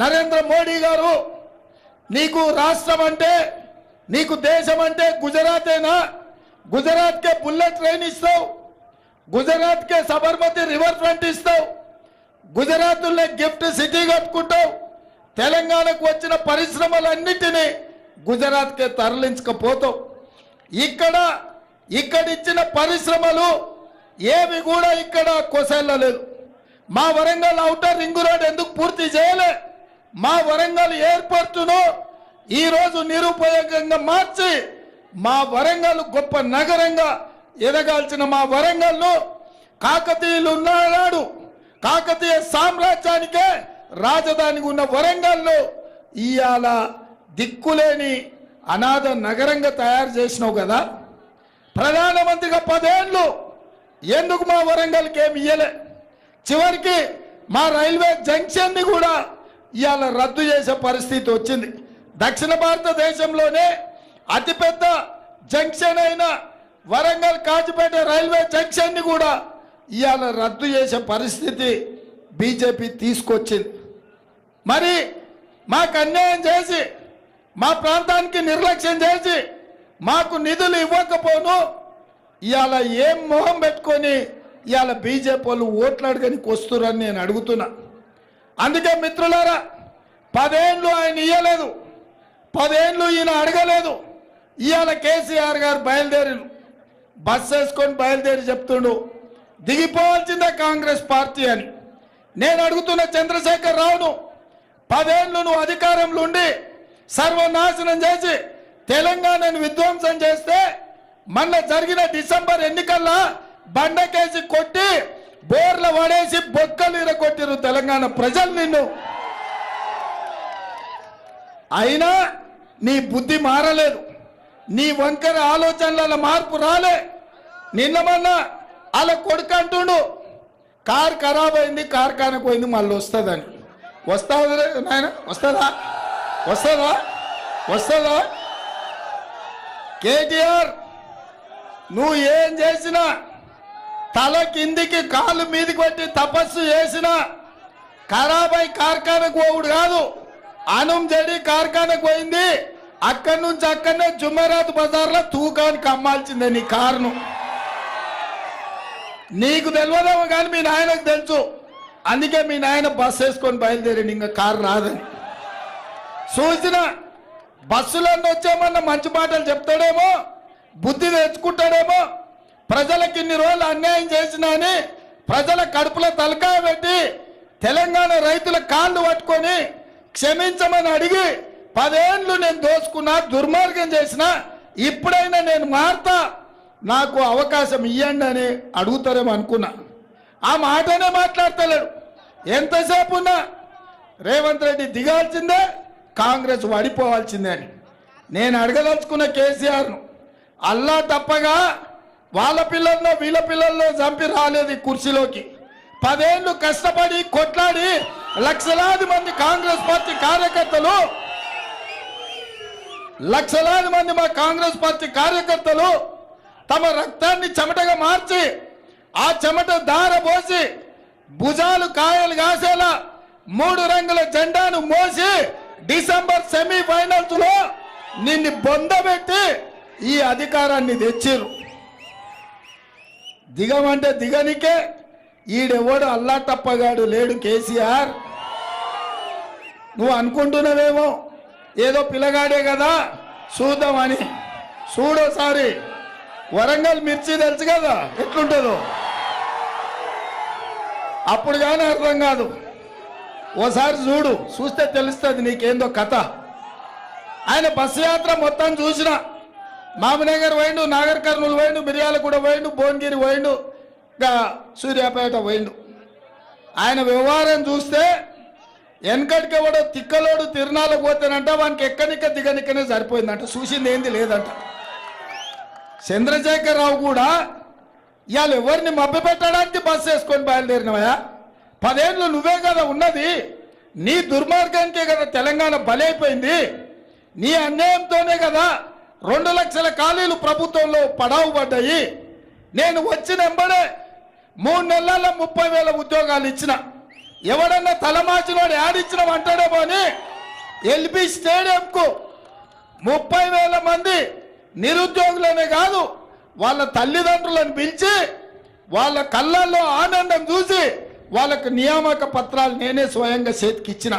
నరేంద్ర మోడీ గారు నీకు రాష్ట్రం అంటే నీకు దేశం అంటే గుజరాతేనా? గుజరాత్ కే బుల్లెట్ ట్రైన్ ఇస్తావు, గుజరాత్ కే సబర్మతి రివర్ ఫ్రంట్ ఇస్తావు, గుజరాత్లో గిఫ్ట్ సిటీ కట్టుకుంటావు, తెలంగాణకు వచ్చిన పరిశ్రమలన్నిటినీ గుజరాత్కే తరలించకపోతావు. ఇక్కడ ఇచ్చిన పరిశ్రమలు ఏవి కూడా ఇక్కడ కొసెల్లలేదు. మా వరంగల్ ఔటర్ రింగ్ రోడ్ ఎందుకు పూర్తి చేయలే? మా వరంగల్ ఎయిర్పోర్టును ఈరోజు నిరుపయోగంగా మార్చి మా వరంగల్ గొప్ప నగరంగా ఎదగాల్సిన మా వరంగల్ను కాకతీయులు ఉన్నాడు, కాకతీయ సామ్రాజ్యానికే రాజధానికి ఉన్న వరంగల్ను ఇవాళ దిక్కులేని అనాథ నగరంగా తయారు చేసినావు కదా. ప్రధానమంత్రిగా 10 ఏళ్ళు ఎందుకు మా వరంగల్కి ఏమి ఇయ్యలే? చివరికి మా రైల్వే జంక్షన్ని కూడా ఇవాళ రద్దు చేసే పరిస్థితి వచ్చింది. దక్షిణ భారతదేశంలోనే అతిపెద్ద జంక్షన్ అయిన వరంగల్ కాజిపేట రైల్వే జంక్షన్ని కూడా ఇవాళ రద్దు చేసే పరిస్థితి బీజేపీ తీసుకొచ్చింది. మరి మాకు అన్యాయం చేసి మా ప్రాంతానికి నిర్లక్ష్యం చేసి మాకు నిధులు ఇవ్వకపోను ఇవాళ ఏం మొహం పెట్టుకొని ఇవాళ బీజేపీ వాళ్ళు ఓట్లు అడగనికి వస్తురని నేను అడుగుతున్నా. అందుకే మిత్రులారా, 10 ఏళ్ళు ఆయన ఇయ్యలేదు, 10 ఏళ్ళు ఈయన అడగలేదు. ఇవాళ కేసీఆర్ గారు బయలుదేరి బస్ వేసుకొని బయలుదేరి చెప్తుండు దిగిపోవాల్సిందే కాంగ్రెస్ పార్టీ అని. నేను అడుగుతున్న చంద్రశేఖర్ రావును, 10 ఏళ్ళు నువ్వు అధికారంలో ఉండి సర్వనాశనం చేసి తెలంగాణను విధ్వంసం చేస్తే మొన్న జరిగిన డిసెంబర్ ఎన్నికల్లో బండకేసి కొట్టి బోర్ల పడేసి బొక్కలు ఇరగొట్టిరు తెలంగాణ ప్రజలు నిన్ను. అయినా నీ బుద్ధి మారలేదు, నీ వంకర ఆలోచనల మార్పు రాలే. నిన్న మొన్న అలా కొడుకు అంటుండు కారు ఖరాబ్ అయింది, కార్ఖానకు పోయింది, మళ్ళీ వస్తుందని. వస్తుంది నాయన, వస్తుందా? వస్తుందా? వస్తుందా? కేటీఆర్ నువ్వు ఏం చేసినా, తల కిందికి కాళ్ళు మీదకి పెట్టి తపస్సు చేసినా ఖరాబ్ అయి కార్ఖానకు పోవుడు కాదు. అనుం జడి కార్ఖానకు పోయింది, అక్కడి నుంచి అక్కడనే జుమ్మరాత్ బజార్లో తూకానికి అమ్మాల్సిందే నీ కారును. నీకు తెలియదేమో కానీ మీ నాయనకు తెలుసు. అందుకే మీ నాయన బస్సు వేసుకొని బయలుదేరింది, ఇంకా కారు రాదని. చూసిన బస్సులన్నీ వచ్చేమన్నా మంచి మాటలు చెప్తాడేమో, బుద్ధి తెచ్చుకుంటాడేమో. ప్రజలకు ఇన్ని రోజులు అన్యాయం చేసినా అని ప్రజల కడుపులో తలకాయ పెట్టి తెలంగాణ రైతుల కాళ్ళు పట్టుకొని క్షమించమని అడిగి 10 ఏళ్ళు నేను దోచుకున్నా, దుర్మార్గం చేసిన, ఇప్పుడైనా నేను మారుతా, నాకు అవకాశం ఇవ్వండి అని అడుగుతారేమో అనుకున్నా. ఆ మాటనే మాట్లాడతలేడు. ఎంతసేపు ఉన్నా రేవంత్ రెడ్డి దిగాల్సిందే, కాంగ్రెస్ వడిపోవాల్సిందే అని. నేను అడగదలుచుకున్న కేసీఆర్ను, అల్లా తప్పగా వాళ్ళ పిల్లల్లో వీళ్ళ పిల్లల్లో చంపి రాలేదు ఈ కుర్చీలోకి. 10 ఏళ్ళు కష్టపడి కొట్లాడి లక్షలాది మంది కాంగ్రెస్ పార్టీ కార్యకర్తలు, లక్షలాది మంది మా కాంగ్రెస్ పార్టీ కార్యకర్తలు తమ రక్తాన్ని చెమటగా మార్చి ఆ చెమట దార పోసి భుజాలు కాయలు కాసేలా 3 రంగుల జెండాను మోసి డిసెంబర్ సెమీఫైనల్స్ లో నిన్ను బొందబెట్టి ఈ అధికారాన్ని తెచ్చిరు. దిగమంటే దిగనికే ఈడెవడు అల్లా తప్పగాడు లేడు. కేసీఆర్ నువ్వు అనుకుంటున్నావేమో ఏదో పిల్లగాడే కదా చూద్దామని. చూడోసారి వరంగల్ మిర్చి తెలుసు కదా ఎట్లుంటుందో, అప్పుడు కానీ అర్థం కాదు. ఓసారి చూస్తే తెలుస్తుంది నీకేందో కథ. ఆయన బస్సు యాత్ర మొత్తం చూసిన, మామనగర్ పోయిండు, నాగర్ కర్నూలు పోయిండు, మిర్యాలగూడ పోయిండు, భువనగిరి పోయిండు, ఇంకా సూర్యాపేట పోయిండు. ఆయన వ్యవహారం చూస్తే వెనకటికి ఎవడో తిక్కలోడు తిరునాళ్ళకు పోతేనంట వానికి ఎక్కనిక్క దిగనిక్కనే సరిపోయిందంట, చూసింది ఏంది లేదంట. చంద్రశేఖర్ రావు కూడా ఇవాళ ఎవరిని మభ్యపెట్టడానికి బస్సు వేసుకొని బయలుదేరినవయా? 10 ఏళ్ళు నువ్వే కదా ఉన్నది, నీ దుర్మార్గానికే కదా తెలంగాణ బలైపోయింది. నీ అన్యాయంతోనే కదా 2 లక్షల ఖాళీలు ప్రభుత్వంలో పడావు పడ్డాయి. నేను వచ్చిన ఎంబడే 3 నెలల 30,000 ఉద్యోగాలు ఇచ్చిన. ఎవడన్నా తలమాచినోడు ఆడిచ్చినాం అంటాడేమో అని ఎల్బీ స్టేడియంకు 30,000 మంది నిరుద్యోగులనే కాదు వాళ్ళ తల్లిదండ్రులను పిలిచి వాళ్ళ కళ్ళల్లో ఆనందం చూసి వాళ్ళకు నియామక పత్రాలు నేనే స్వయంగా చేతికిచ్చిన.